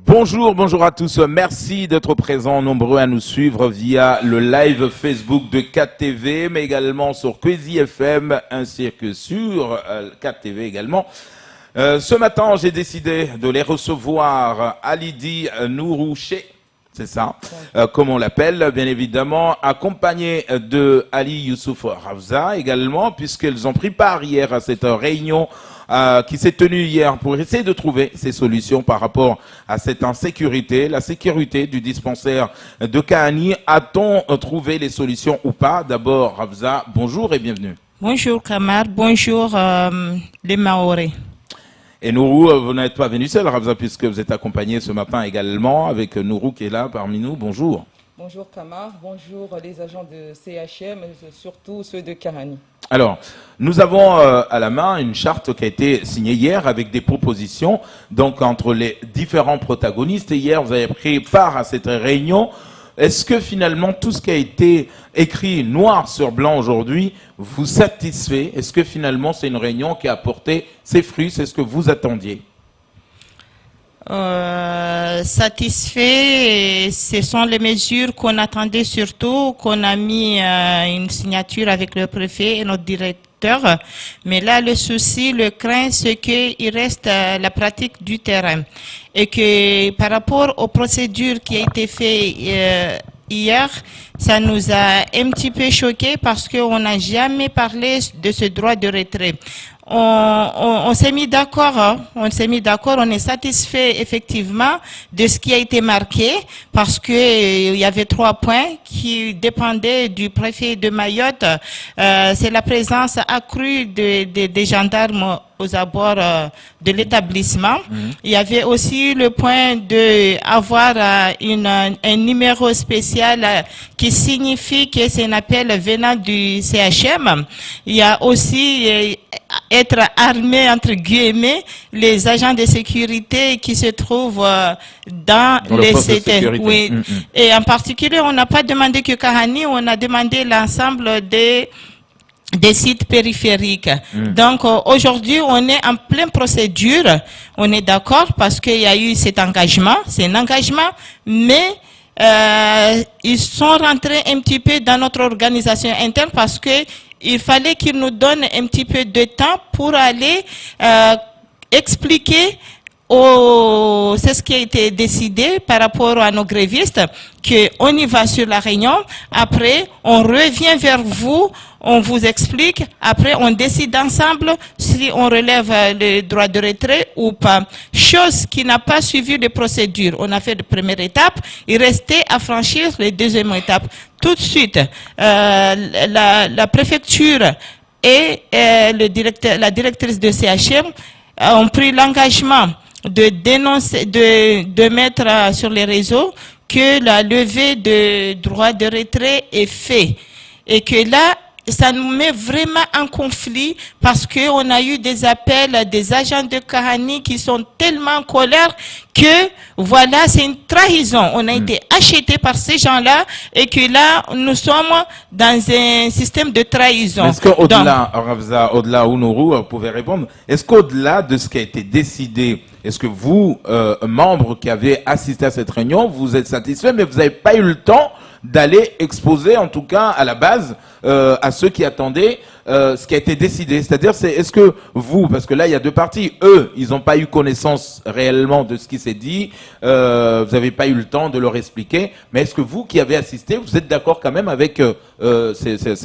Bonjour à tous. Merci d'être présents, nombreux à nous suivre via le live Facebook de 4TV, mais également sur Kwezi FM, ainsi que sur 4TV également. Ce matin, j'ai décidé de les recevoir Alidi Nourouché, c'est ça, comme on l'appelle, bien évidemment, accompagné de Ali Youssouf Ravza également, puisqu'ils ont pris part hier à cette réunion qui s'est tenue hier pour essayer de trouver ces solutions par rapport à cette insécurité, la sécurité du dispensaire de Kahani. A-t-on trouvé les solutions ou pas? D'abord, Ravza, bonjour et bienvenue. Bonjour Kamar, bonjour les Maoré. Et Nourou, vous n'êtes pas venu seul, Ravza, puisque vous êtes accompagné ce matin également avec Nourou qui est là parmi nous. Bonjour. Bonjour Kamar, bonjour les agents de CHM, surtout ceux de Kahani. Alors, nous avons à la main une charte qui a été signée hier avec des propositions donc entre les différents protagonistes. Et hier, vous avez pris part à cette réunion. Est-ce que finalement tout ce qui a été écrit noir sur blanc aujourd'hui vous satisfait? Est-ce que finalement c'est une réunion qui a apporté ses fruits? C'est ce que vous attendiez? Satisfait, ce sont les mesures qu'on attendait surtout, qu'on a mis une signature avec le préfet et notre directeur. Mais là, le souci, le craint, c'est qu'il reste la pratique du terrain. Et que par rapport aux procédures qui ont été faites hier, ça nous a un petit peu choqué parce qu'on n'a jamais parlé de ce droit de retrait. On s'est mis d'accord, hein? On est satisfait effectivement de ce qui a été marqué parce que il y avait 3 points qui dépendaient du préfet de Mayotte. C'est la présence accrue des gendarmes aux abords de l'établissement. Il y avait aussi le point de avoir un numéro spécial qui signifie que c'est un appel venant du CHM. Il y a aussi être armé, entre guillemets, les agents de sécurité qui se trouvent dans les CT. Oui. Et en particulier, on n'a pas demandé que Kahani, on a demandé l'ensemble des sites périphériques. Donc aujourd'hui, on est en pleine procédure. On est d'accord parce qu'il y a eu cet engagement. C'est un engagement, mais ils sont rentrés un petit peu dans notre organisation interne parce que il fallait qu'ils nous donnent un petit peu de temps pour aller expliquer c'est ce qui a été décidé par rapport à nos grévistes, qu'on y va sur la réunion, après on revient vers vous, on vous explique, après on décide ensemble si on relève le droit de retrait ou pas. Chose qui n'a pas suivi de procédure. On a fait la première étape, il restait à franchir la deuxième étape. Tout de suite, la préfecture et la directrice de CHM ont pris l'engagement de dénoncer, de mettre sur les réseaux que la levée de droit de retrait est faite et que là, ça nous met vraiment en conflit parce que on a eu des appels des agents de Kahani qui sont tellement en colère que voilà, c'est une trahison. On a été achetés par ces gens-là et que là, nous sommes dans un système de trahison. Est-ce qu'au-delà, Ravza, au-delà, Ounourou, vous pouvez répondre, est-ce qu'au-delà de ce qui a été décidé, est-ce que vous, membres qui avez assisté à cette réunion, vous êtes satisfait, mais vous n'avez pas eu le temps d'aller exposer, en tout cas à la base, à ceux qui attendaient ce qui a été décidé? C'est-à-dire, est-ce que vous, parce que là il y a 2 parties, eux, ils n'ont pas eu connaissance réellement de ce qui s'est dit, vous n'avez pas eu le temps de leur expliquer, mais est-ce que vous qui avez assisté, vous êtes d'accord quand même avec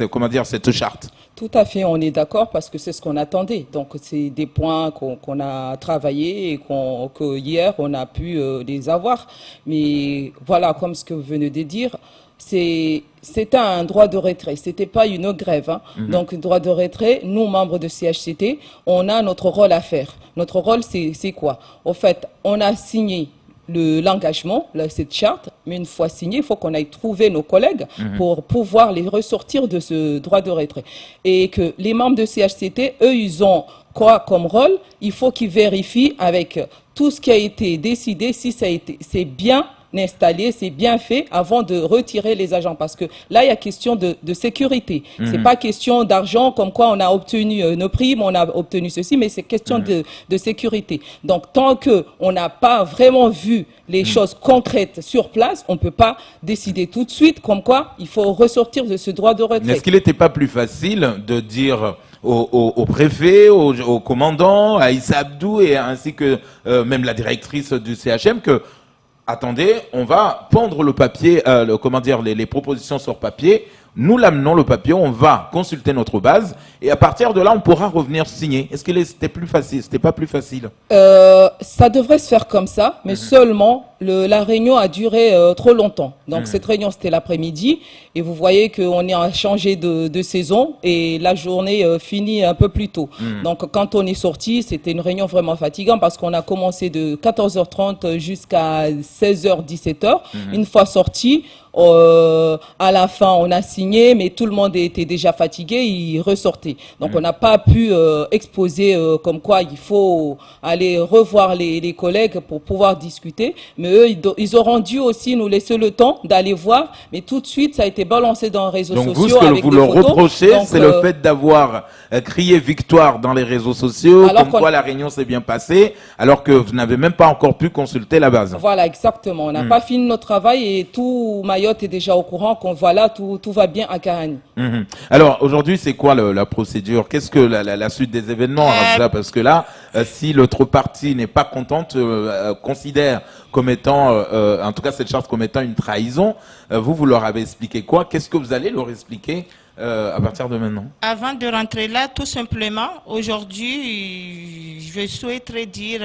comment dire, cette charte? Tout à fait, on est d'accord parce que c'est ce qu'on attendait. Donc c'est des points qu'on a travaillé et que hier on a pu les avoir. Mais voilà, comme ce que vous venez de dire, c'était un droit de retrait, c'était pas une grève. Hein. Donc droit de retrait, nous membres de CHCT, on a notre rôle à faire. Notre rôle c'est quoi? En fait, on a signé l'engagement, cette charte, mais une fois signée, il faut qu'on aille trouver nos collègues pour pouvoir les ressortir de ce droit de retrait. Et que les membres de CHCT, eux, ils ont quoi comme rôle? Il faut qu'ils vérifient avec tout ce qui a été décidé, si c'est bien installé, c'est bien fait avant de retirer les agents. Parce que là, il y a question de sécurité. C'est pas question d'argent comme quoi on a obtenu nos primes, on a obtenu ceci, mais c'est question de sécurité. Donc, tant que on n'a pas vraiment vu les choses concrètes sur place, on peut pas décider tout de suite comme quoi il faut ressortir de ce droit de retrait. Est-ce qu'il n'était pas plus facile de dire au préfet, au commandant, à Issa Abdou et ainsi que même la directrice du CHM que attendez, on va pendre le papier, les propositions sur papier. Nous l'amenons le papier, on va consulter notre base et à partir de là, on pourra revenir signer. Est-ce que c'était plus facile? C'était pas plus facile? Ça devrait se faire comme ça, mais seulement la réunion a duré trop longtemps. Donc cette réunion, c'était l'après-midi et vous voyez qu'on a changé de saison et la journée finit un peu plus tôt. Donc quand on est sorti, c'était une réunion vraiment fatigante parce qu'on a commencé de 14h30 jusqu'à 16h, 17h. Une fois sorti, à la fin, on a signé, mais tout le monde était déjà fatigué, il ressortait. Donc, on n'a pas pu exposer comme quoi il faut aller revoir les collègues pour pouvoir discuter. Mais eux, ils auront dû aussi nous laisser le temps d'aller voir. Mais tout de suite, ça a été balancé dans les réseaux sociaux. Donc, vous, ce que vous leur reprochez, c'est le fait d'avoir crié victoire dans les réseaux sociaux, comme quoi la réunion s'est bien passée, alors que vous n'avez même pas encore pu consulter la base. Voilà, exactement. On n'a pas fini notre travail et tout Mayotte est déjà au courant qu'on voilà, tout va bien à Kahani. Alors, aujourd'hui, c'est quoi la procédure? Qu'est-ce que la suite des événements, Rafza? Parce que là, si l'autre partie n'est pas contente, considère comme étant, en tout cas cette charte comme étant une trahison, vous leur avez expliqué quoi? Qu'est-ce que vous allez leur expliquer à partir de maintenant? Avant de rentrer là, tout simplement, aujourd'hui, je souhaiterais dire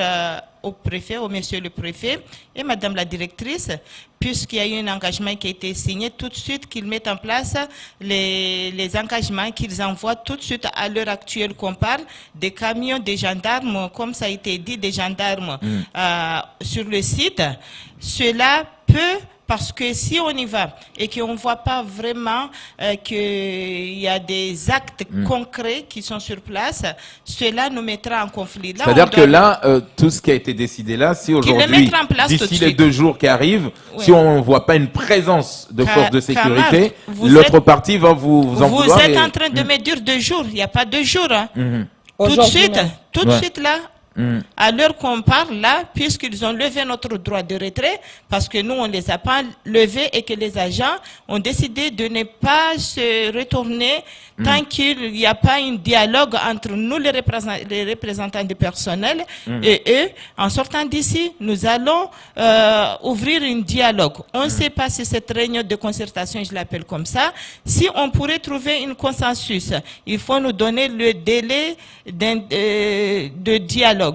au préfet, au monsieur le préfet et madame la directrice, puisqu'il y a eu un engagement qui a été signé, tout de suite qu'ils mettent en place les engagements, qu'ils envoient tout de suite à l'heure actuelle qu'on parle, des camions des gendarmes, comme ça a été dit, des gendarmes sur le site. Cela peut... Parce que si on y va et qu'on ne voit pas vraiment qu'il y a des actes concrets qui sont sur place, cela nous mettra en conflit. C'est-à-dire que là, tout ce qui a été décidé là, si aujourd'hui, d'ici les 2 jours qui arrivent, si on ne voit pas une présence de forces de sécurité, l'autre partie va vous en vouloir. Vous êtes en train de me dire 2 jours, il n'y a pas 2 jours. Hein. Tout de suite là. À l'heure qu'on parle là, puisqu'ils ont levé notre droit de retrait, parce que nous on les a pas levés et que les agents ont décidé de ne pas se retourner tant qu'il n'y a pas un dialogue entre nous les représentants du personnel et eux. En sortant d'ici, nous allons ouvrir un dialogue. On ne sait pas si cette réunion de concertation, je l'appelle comme ça, si on pourrait trouver un consensus, il faut nous donner le délai de dialogue.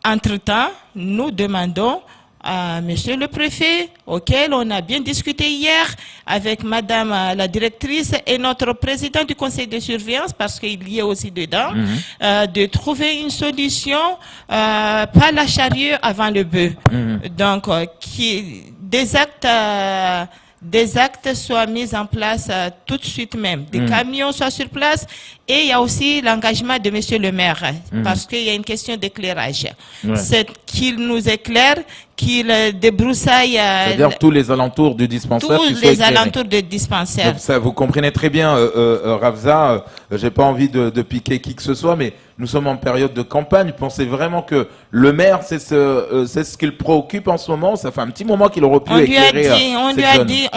Entre-temps, nous demandons à monsieur le préfet, auquel on a bien discuté hier avec madame la directrice et notre président du conseil de surveillance, parce qu'il y est aussi dedans, de trouver une solution, pas la charrue avant le bœuf. Donc, des actes soient mis en place tout de suite même. Des camions soient sur place. Et il y a aussi l'engagement de monsieur le maire, parce qu'il y a une question d'éclairage. C'est qu'il nous éclaire, qu'il débroussaille... C'est-à-dire tous les alentours du dispensaire. Tous les alentours du dispensaire. Donc ça, vous comprenez très bien, Rafza, j'ai pas envie de piquer qui que ce soit, mais nous sommes en période de campagne. Pensez vraiment que le maire, c'est ce qu'il préoccupe en ce moment? Ça fait un petit moment qu'il aurait pu éclairer. On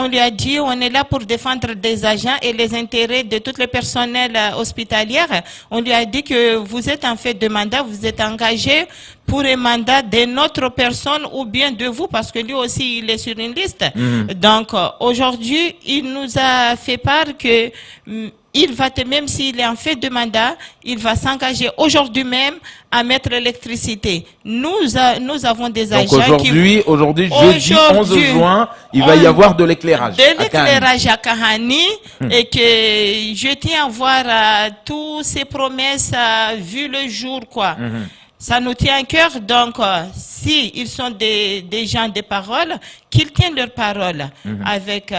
lui a dit, on est là pour défendre des agents et les intérêts de tout le personnel hospitalier. On lui a dit que vous êtes en fait de mandat, vous êtes engagé pour un mandat d'une autre personne ou bien de vous, parce que lui aussi il est sur une liste. Donc aujourd'hui, il nous a fait part que il va, même s'il est en fait de mandat, il va s'engager aujourd'hui même à mettre l'électricité. Nous avons des agents aujourd'hui, jeudi 11 juin, il va y avoir de l'éclairage. De l'éclairage à Kahani, et que je tiens à voir tous ces promesses vu le jour, quoi. Ça nous tient à cœur, donc si ils sont des gens de parole, qu'ils tiennent leur parole avec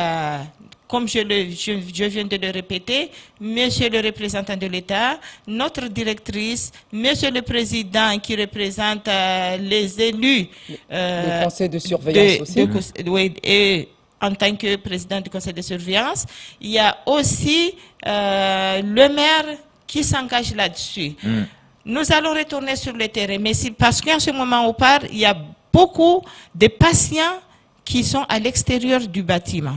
comme je viens de le répéter, Monsieur le représentant de l'État, notre directrice, Monsieur le président qui représente les élus. Le conseil de surveillance aussi. Oui, et en tant que président du conseil de surveillance, il y a aussi le maire qui s'engage là-dessus. Nous allons retourner sur le terrain, mais parce qu'en ce moment où on part, il y a beaucoup de patients qui sont à l'extérieur du bâtiment.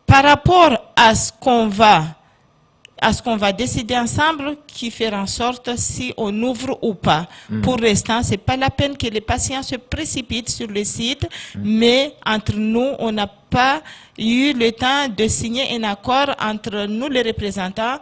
Par rapport à ce qu'on va décider ensemble, qui fera en sorte si on ouvre ou pas. Pour l'instant, c'est pas la peine que les patients se précipitent sur le site, mais entre nous, on n'a pas eu le temps de signer un accord entre nous, les représentants,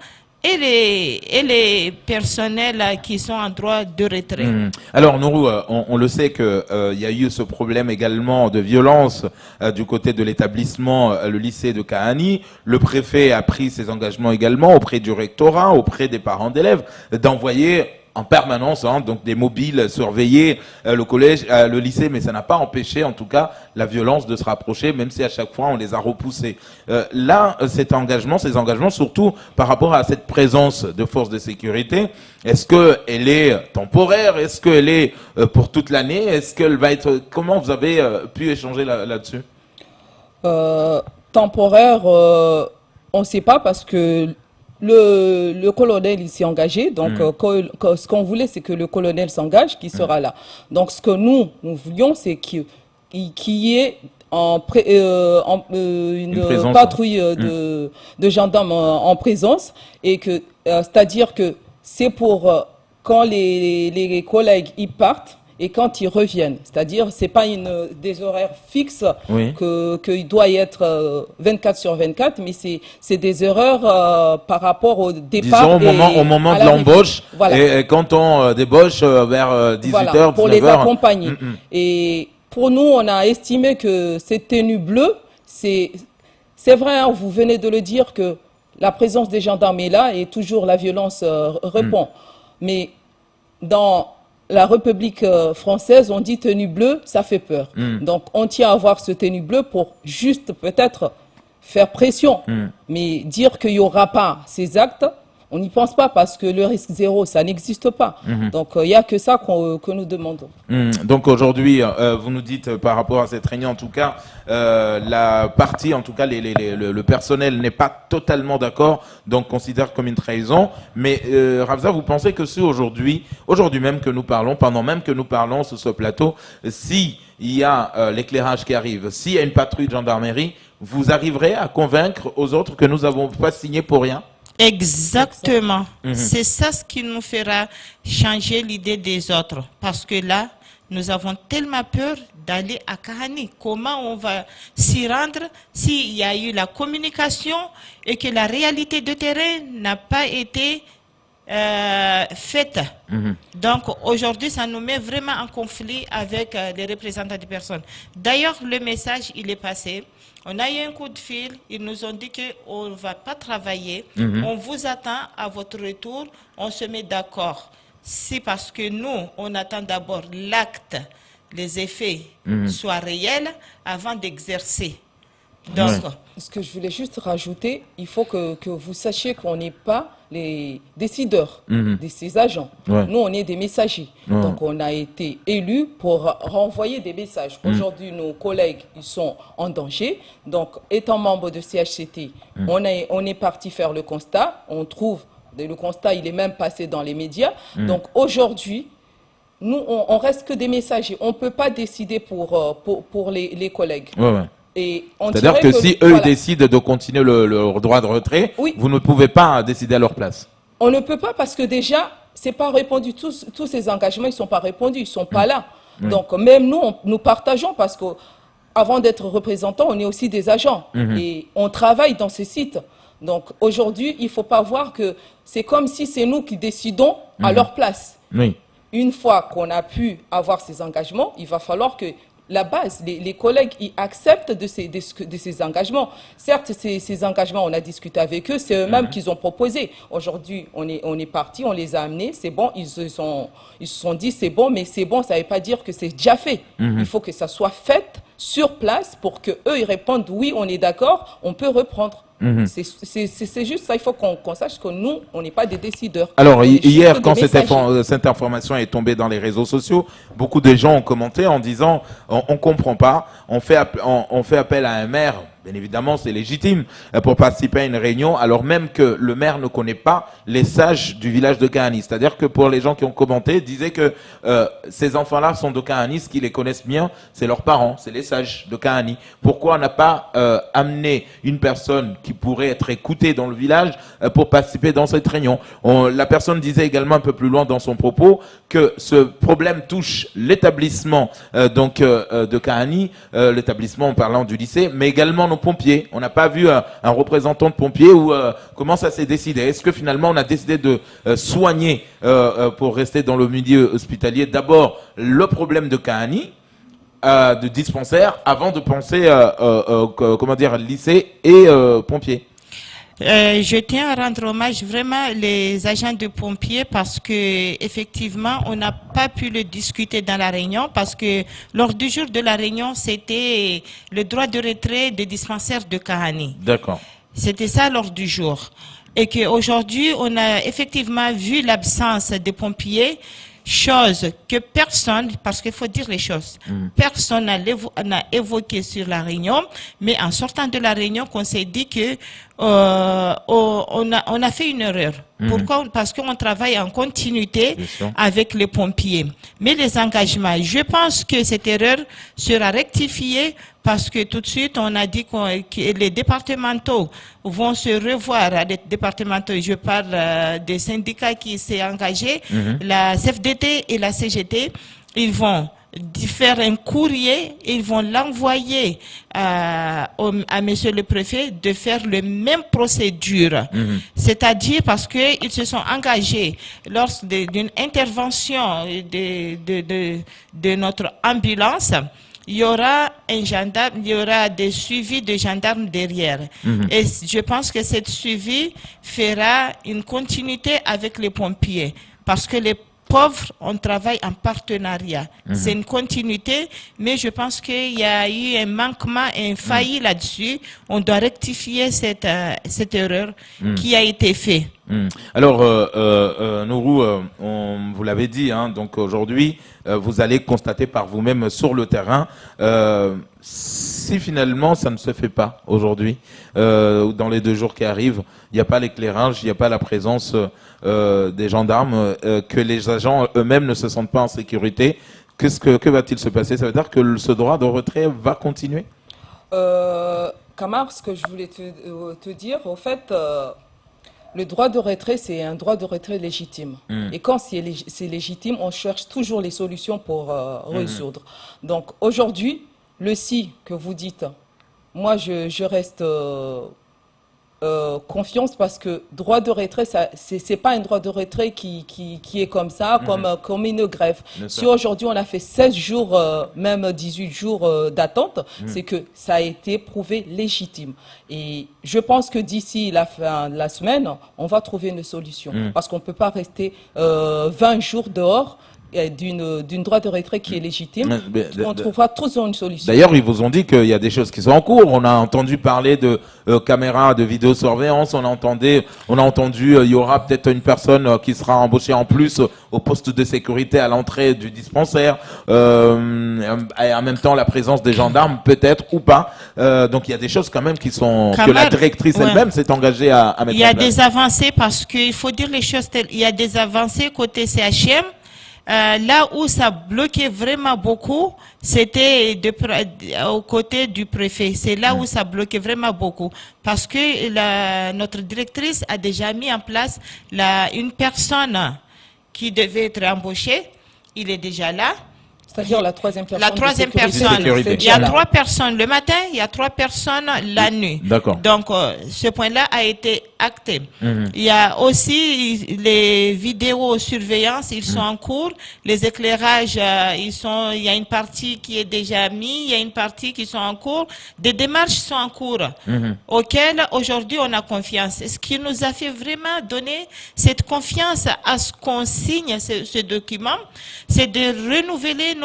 et les personnels qui sont en droit de retrait. Alors Nourou, on le sait que il y a eu ce problème également de violence du côté de l'établissement, le lycée de Kahani. Le préfet a pris ses engagements également auprès du rectorat, auprès des parents d'élèves, d'envoyer en permanence, donc des mobiles surveiller le collège, le lycée, mais ça n'a pas empêché en tout cas la violence de se rapprocher, même si à chaque fois on les a repoussés. Là, ces engagements, surtout par rapport à cette présence de forces de sécurité, est-ce qu'elle est temporaire? Est-ce qu'elle est pour toute l'année? Est-ce qu'elle va être... Comment vous avez pu échanger là-dessus? Temporaire, on ne sait pas parce que le colonel il s'est engagé, donc ce qu'on voulait c'est que le colonel s'engage, qu'il sera là. Donc ce que nous voulions c'est qu'il y ait une patrouille de gendarmes en présence et que c'est-à-dire que c'est pour quand les collègues y partent et quand ils reviennent, c'est-à-dire c'est pas des horaires fixes qu'il doit y être 24 sur 24, mais c'est des erreurs par rapport au départ. Disons au moment de l'embauche, voilà. Et quand on débauche vers 18h, voilà, pour 19h. Les accompagner. Et pour nous, on a estimé que cette tenue bleue, c'est vrai, hein, vous venez de le dire que la présence des gendarmes est là et toujours la violence répond. Mais dans la République française, on dit tenue bleue, ça fait peur. Donc, on tient à avoir ce tenue bleue pour juste peut-être faire pression. Mais dire qu'il n'y aura pas ces actes, on n'y pense pas parce que le risque zéro, ça n'existe pas. Donc, il n'y a que ça que nous demandons. Donc, aujourd'hui, vous nous dites par rapport à cette réunion, en tout cas, la partie, en tout cas, le personnel n'est pas totalement d'accord, donc considère comme une trahison. Mais Rabza, vous pensez que si aujourd'hui même que nous parlons, pendant même que nous parlons sur ce plateau, si il y a l'éclairage qui arrive, s'il y a une patrouille de gendarmerie, vous arriverez à convaincre aux autres que nous n'avons pas signé pour rien? Exactement. C'est ça ce qui nous fera changer l'idée des autres. Parce que là, nous avons tellement peur d'aller à Kahani. Comment on va s'y rendre s'il y a eu la communication et que la réalité de terrain n'a pas été faite. Donc aujourd'hui, ça nous met vraiment en conflit avec les représentants des personnes. D'ailleurs, le message, il est passé. On a eu un coup de fil, ils nous ont dit qu'on ne va pas travailler, on vous attend à votre retour, on se met d'accord. C'est parce que nous, on attend d'abord l'acte, les effets soient réels avant d'exercer. Donc, ce que je voulais juste rajouter, il faut que vous sachiez qu'on n'est pas les décideurs de ces agents. Nous, on est des messagers. Donc, on a été élus pour renvoyer des messages. Aujourd'hui, nos collègues, ils sont en danger. Donc, étant membre de CHCT, on est parti faire le constat. On trouve, le constat, il est même passé dans les médias. Donc, aujourd'hui, nous, on reste que des messagers. On ne peut pas décider pour les collègues. C'est-à-dire que si eux décident de continuer leur droit de retrait, vous ne pouvez pas décider à leur place. On ne peut pas parce que déjà, c'est pas répondu. Tous ces engagements, ils ne sont pas répondus, ils ne sont pas là. Donc même nous partageons parce qu'avant d'être représentants, on est aussi des agents et on travaille dans ces sites. Donc aujourd'hui, il ne faut pas voir que c'est comme si c'est nous qui décidons à leur place. Une fois qu'on a pu avoir ces engagements, il va falloir que la base, les collègues, ils acceptent de ces engagements. Certes, ces engagements, on a discuté avec eux, c'est eux-mêmes qu'ils ont proposé. Aujourd'hui, on est parti, on les a amenés, c'est bon, ils se sont dit c'est bon, mais c'est bon, ça ne veut pas dire que c'est déjà fait. Il faut que ça soit fait sur place pour que eux ils répondent oui, on est d'accord, on peut reprendre. C'est juste ça, il faut qu'on sache que nous, on n'est pas des décideurs. Alors, On est hier, juste quand des messagers. cette information est tombée dans les réseaux sociaux, beaucoup de gens ont commenté en disant on comprend pas, on fait appel à un maire, bien évidemment, c'est légitime, pour participer à une réunion, alors même que le maire ne connaît pas les sages du village de Kahani. C'est-à-dire que pour les gens qui ont commenté, disaient que ces enfants-là sont de Kahani, ce qu'ils les connaissent bien, c'est leurs parents, c'est les sages de Kahani. Pourquoi on n'a pas amené une personne qui pourrait être écoutée dans le village pour participer dans cette réunion? La personne disait également un peu plus loin dans son propos que ce problème touche l'établissement de Kahani, l'établissement en parlant du lycée, mais également nos pompiers. On n'a pas vu un représentant de pompiers ou comment ça s'est décidé. Est-ce que finalement on a décidé de soigner pour rester dans le milieu hospitalier d'abord le problème de Kahani, de dispensaire, avant de penser lycée et pompiers? Je tiens à rendre hommage vraiment les agents de pompiers parce que effectivement on n'a pas pu le discuter dans la réunion parce que lors du jour de la réunion c'était le droit de retrait des dispensaires de Kahani. D'accord. C'était ça lors du jour et qu'aujourd'hui on a effectivement vu l'absence des pompiers. Chose que personne, parce qu'il faut dire les choses, personne n'a évoqué sur la réunion, mais en sortant de la réunion, qu'on s'est dit que on a fait une erreur. Pourquoi? Parce qu'on travaille en continuité avec les pompiers. Mais les engagements, je pense que cette erreur sera rectifiée parce que tout de suite, on a dit que les départementaux vont se revoir. Les départementaux, je parle des syndicats qui s'est engagé, la CFDT et la CGT, ils vont faire un courrier, ils vont l'envoyer à monsieur le préfet de faire le même procédure. C'est-à-dire parce que ils se sont engagés lors d'une intervention de notre ambulance. Il y aura un gendarme, il y aura des suivis de gendarmes derrière. Et je pense que cette suivi fera une continuité avec les pompiers. Parce que les pauvres, on travaille en partenariat. C'est une continuité, mais je pense qu'il y a eu un manquement, un failli là-dessus. On doit rectifier cette erreur qui a été faite. Alors, Nourou, vous l'avez dit, hein, donc aujourd'hui, vous allez constater par vous-même sur le terrain, si finalement ça ne se fait pas aujourd'hui, dans les 2 jours qui arrivent, il n'y a pas l'éclairage, il n'y a pas la présence des gendarmes, que les agents eux-mêmes ne se sentent pas en sécurité, que va-t-il se passer? Ça veut dire que ce droit de retrait va continuer? Kamar, ce que je voulais te dire, au fait, le droit de retrait, c'est un droit de retrait légitime. Et quand c'est légitime, on cherche toujours les solutions pour résoudre. Donc aujourd'hui, le si que vous dites, moi je reste confiance parce que droit de retrait, c'est pas un droit de retrait qui est comme ça, comme une grève. Si aujourd'hui on a fait 16 jours, même 18 jours d'attente, c'est que ça a été prouvé légitime. Et je pense que d'ici la fin de la semaine, on va trouver une solution. Parce qu'on ne peut pas rester 20 jours dehors d'une droit de retrait qui est légitime. On trouvera toujours une solution. D'ailleurs, ils vous ont dit qu'il y a des choses qui sont en cours. On a entendu parler de caméras de vidéosurveillance. On a entendu il y aura peut-être une personne qui sera embauchée en plus au poste de sécurité à l'entrée du dispensaire. Et en même temps, la présence des gendarmes, peut-être ou pas. Donc, il y a des choses quand même que la directrice elle-même s'est engagée à mettre en place. Il y a des avancées parce qu'il faut dire les choses telles. Il y a des avancées côté CHM. Là où ça bloquait vraiment beaucoup, c'était au côté du préfet. C'est là où ça bloquait vraiment beaucoup. Parce que notre directrice a déjà mis en place une personne qui devait être embauchée. Il est déjà là. C'est-à-dire la troisième personne. La troisième personne. Il y a 3 personnes le matin, il y a 3 personnes la nuit. D'accord. Donc, ce point-là a été acté. Il y a aussi les vidéosurveillance, ils sont en cours. Les éclairages, il y a une partie qui est déjà mise, il y a une partie qui sont en cours. Des démarches sont en cours, auxquelles aujourd'hui on a confiance. Ce qui nous a fait vraiment donner cette confiance à ce qu'on signe ce document, c'est de renouveler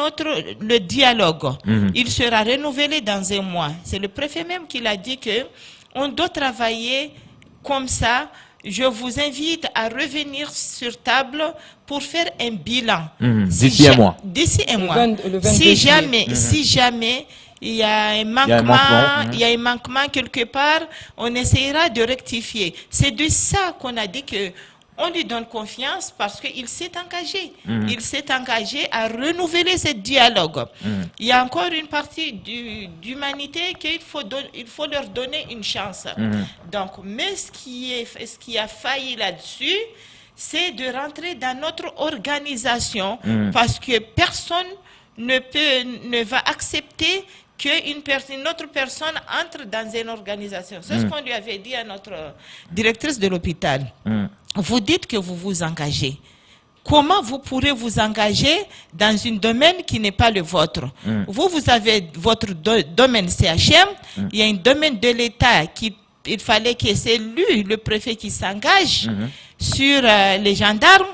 le dialogue. Il sera renouvelé dans un mois. C'est le préfet même qui l'a dit que on doit travailler comme ça. Je vous invite à revenir sur table pour faire un bilan. D'ici un mois. D'ici un mois. Le 22 Si juillet. jamais il y a un manquement, il y a un manquement quelque part, on essaiera de rectifier. C'est de ça qu'on a dit que on lui donne confiance parce qu'il s'est engagé. Il s'est engagé à renouveler ce dialogue. Il y a encore une partie d'humanité qu'il faut leur donner une chance. Donc, mais ce qui a failli là-dessus, c'est de rentrer dans notre organisation parce que personne ne va accepter qu'une autre personne entre dans une organisation. C'est ce qu'on lui avait dit à notre directrice de l'hôpital. Vous dites que vous vous engagez. Comment vous pourrez vous engager dans un domaine qui n'est pas le vôtre? Vous avez votre domaine CHM, il y a un domaine de l'État il fallait que c'est lui, le préfet, qui s'engage sur les gendarmes.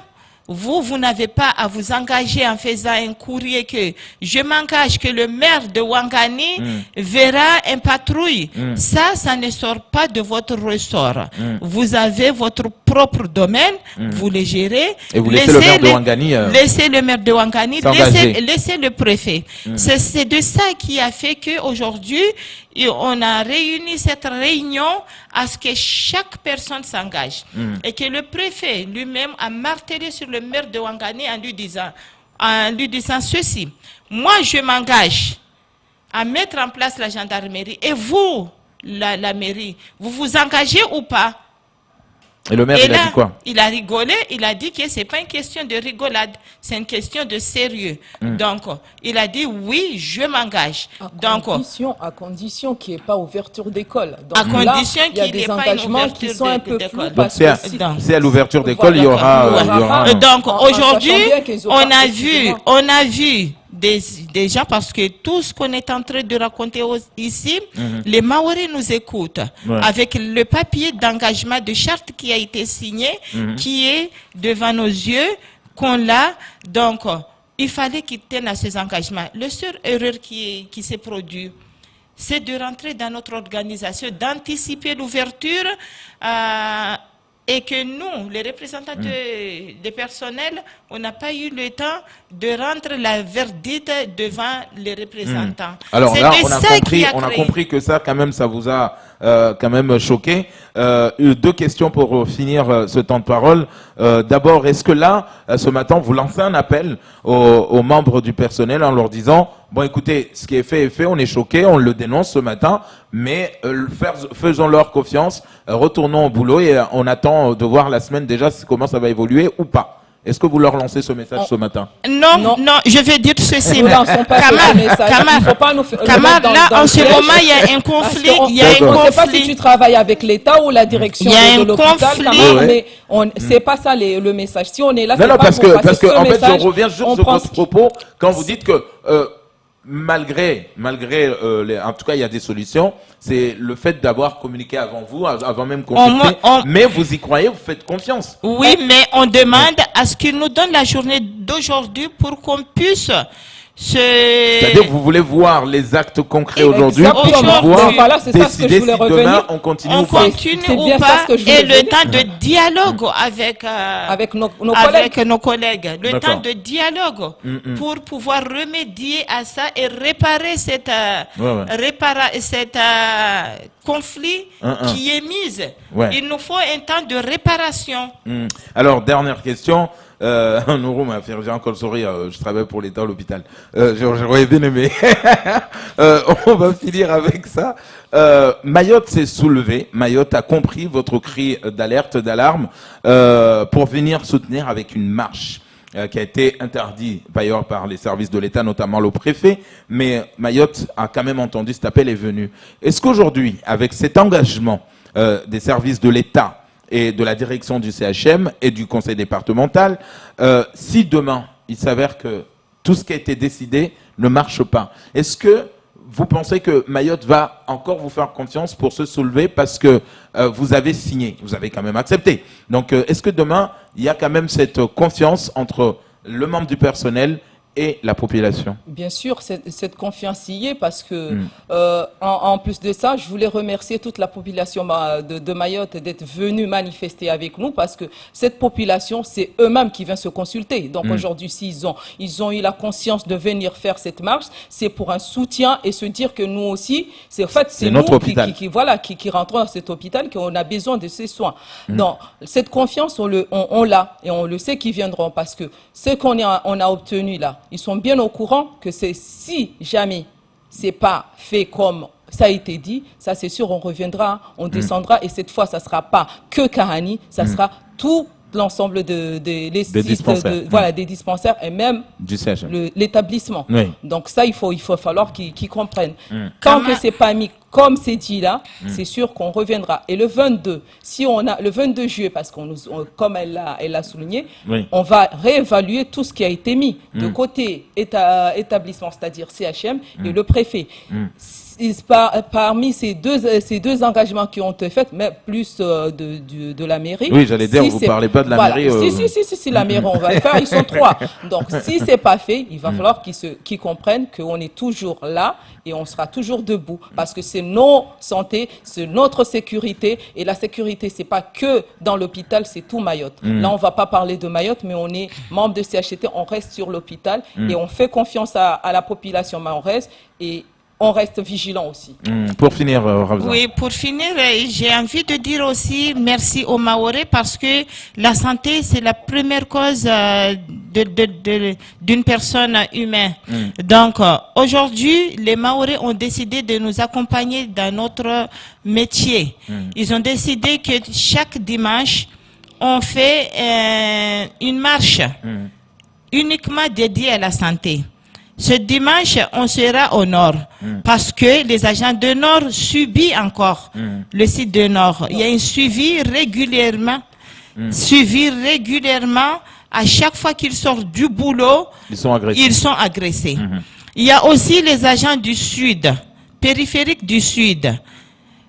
Vous n'avez pas à vous engager en faisant un courrier que je m'engage que le maire de Ouangani verra un patrouille. Ça ne sort pas de votre ressort. Vous avez votre propre domaine, vous le gérez. Et vous laissez le maire de Ouangani laissez le maire de Ouangani, s'engager. laissez le préfet. C'est de ça qui a fait qu'aujourd'hui, on a réuni cette réunion à ce que chaque personne s'engage. Et que le préfet lui-même a martelé sur le maire de Ouangani en lui disant ceci. Moi, je m'engage à mettre en place la gendarmerie. Et vous, la mairie, vous vous engagez ou pas? Et le maire, il a dit quoi? Il a rigolé, il a dit que c'est pas une question de rigolade, c'est une question de sérieux. Donc, il a dit oui, je m'engage. À condition qu'il n'y ait pas ouverture d'école. À condition qu'il y a des engagements qui sont un peu flous. Donc, c'est à l'ouverture d'école, il y aura. Donc, aujourd'hui, on a vu des gens, parce que tout ce qu'on est en train de raconter ici, les Maoris nous écoutent. Avec le papier d'engagement de charte qui a été signé, qui est devant nos yeux, qu'on l'a. Donc, il fallait qu'ils tiennent à ces engagements. La seule erreur qui s'est produite, c'est de rentrer dans notre organisation, d'anticiper l'ouverture, et que nous, les représentants des personnels, on n'a pas eu le temps de rendre la verdict devant les représentants. Alors là, on a compris que ça, quand même, ça vous a quand même choqué. Deux questions pour finir ce temps de parole. D'abord, est-ce que là, ce matin, vous lancez un appel aux membres du personnel en leur disant, bon, écoutez, ce qui est fait, on est choqué, on le dénonce ce matin, mais faisons-leur confiance, retournons au boulot et on attend de voir la semaine déjà comment ça va évoluer ou pas. Est-ce que vous leur lancez ce message ce matin? Non, je vais dire ceci. Kamar, là, en ce moment, il y a un conflit. On ne sait pas si tu travailles avec l'État ou la direction de l'hôpital, mais c'est pas ça le message. Si on est là, c'est pas parce pour que passer ce en fait, message. je reviens sur votre propos quand vous dites que malgré en tout cas, il y a des solutions. C'est le fait d'avoir communiqué avant vous, avant même consulter. Mais vous y croyez, vous faites confiance. Oui, mais on demande à ce qu'ils nous donnent la journée d'aujourd'hui pour qu'on puisse C'est-à-dire que vous voulez voir les actes concrets aujourd'hui pour pouvoir décider si demain on continue ou pas. Ou pas, et le temps de dialogue avec nos collègues. Le temps de dialogue pour pouvoir remédier à ça et réparer cette conflit qui est mise. Il nous faut un temps de réparation. Alors, dernière question. Nourou m'a fait, j'ai encore le sourire, je travaille pour l'État à l'hôpital. J'aurais bien aimé. On va finir avec ça. Mayotte s'est soulevé. Mayotte a compris votre cri d'alerte, d'alarme, pour venir soutenir avec une marche qui a été interdite d'ailleurs par les services de l'État, notamment le préfet. Mais Mayotte a quand même entendu cet appel est venu. Est-ce qu'aujourd'hui, avec cet engagement des services de l'État, et de la direction du CHM et du conseil départemental, si demain, il s'avère que tout ce qui a été décidé ne marche pas, est-ce que vous pensez que Mayotte va encore vous faire confiance pour se soulever parce que vous avez signé, vous avez quand même accepté. Donc, est-ce que demain, il y a quand même cette confiance entre le membre du personnel et la population. Bien sûr, cette confiance y est parce que, en plus de ça, je voulais remercier toute la population de Mayotte d'être venue manifester avec nous parce que cette population, c'est eux-mêmes qui viennent se consulter. Donc aujourd'hui, s'ils ont eu la conscience de venir faire cette marche, c'est pour un soutien et se dire que nous aussi, c'est nous qui rentrons dans cet hôpital, qu'on a besoin de ces soins. Donc, cette confiance, on l'a et on le sait qu'ils viendront parce que ce qu'on a obtenu là, ils sont bien au courant que si jamais c'est pas fait comme ça a été dit, ça c'est sûr, on reviendra, on descendra et cette fois, ça sera pas que Kahani, ça sera tout l'ensemble des dispensaires. Des dispensaires et même du l'établissement. Oui. Donc ça, il faut falloir qu'ils comprennent. Tant que c'est pas mis comme c'est dit là, c'est sûr qu'on reviendra. Et le 22, le 22 juillet, parce comme elle l'a souligné, on va réévaluer tout ce qui a été mis de côté établissement, c'est-à-dire CHM et le préfet. Parmi ces deux engagements qui ont été faits, mais plus de la mairie. Oui, j'allais dire, vous ne parlez pas de la mairie. Si, la mairie, on va le faire, ils sont 3. Donc, si ce n'est pas fait, il va falloir qu'ils comprennent qu'on est toujours là et on sera toujours debout. Parce que c'est nos santé, c'est notre sécurité. Et la sécurité, ce n'est pas que dans l'hôpital, c'est tout Mayotte. Là, on ne va pas parler de Mayotte, mais on est membre de CHT, on reste sur l'hôpital et on fait confiance à la population mahoraise et on reste vigilant aussi. Pour finir, Ramza. Oui, pour finir, j'ai envie de dire aussi merci aux Mahorais parce que la santé, c'est la première cause d'une personne humaine. Donc, aujourd'hui, les Mahorais ont décidé de nous accompagner dans notre métier. Ils ont décidé que chaque dimanche, on fait une marche uniquement dédiée à la santé. Ce dimanche, on sera au nord parce que les agents de nord subissent encore le site de nord. Il y a un suivi régulièrement à chaque fois qu'ils sortent du boulot, ils sont agressés. Il y a aussi les agents du sud, périphériques du sud.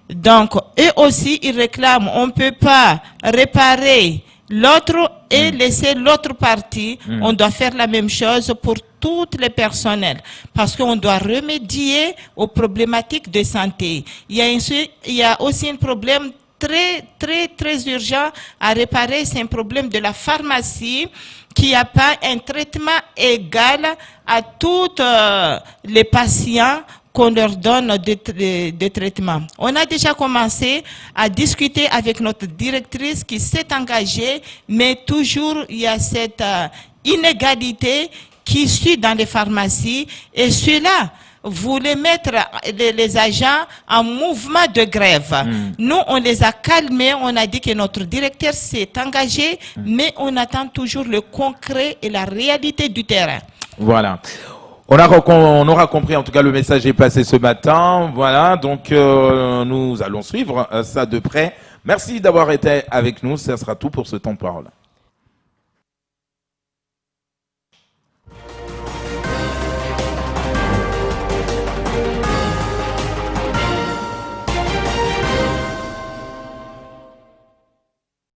Donc, eux aussi, ils réclament, on ne peut pas réparer l'autre et laisser l'autre partie. On doit faire la même chose pour toutes les personnels parce qu'on doit remédier aux problématiques de santé. Il y a aussi un problème très urgent à réparer, c'est un problème de la pharmacie qui n'a pas un traitement égal à tous les patients qu'on leur donne des traitements. On a déjà commencé à discuter avec notre directrice qui s'est engagée, mais toujours il y a cette inégalité qui suit dans les pharmacies et cela voulait mettre les agents en mouvement de grève. Nous, on les a calmés, on a dit que notre directeur s'est engagé, mais on attend toujours le concret et la réalité du terrain. Voilà. On aura compris, en tout cas le message est passé ce matin. Voilà, donc nous allons suivre ça de près. Merci d'avoir été avec nous, ça sera tout pour ce temps de parole.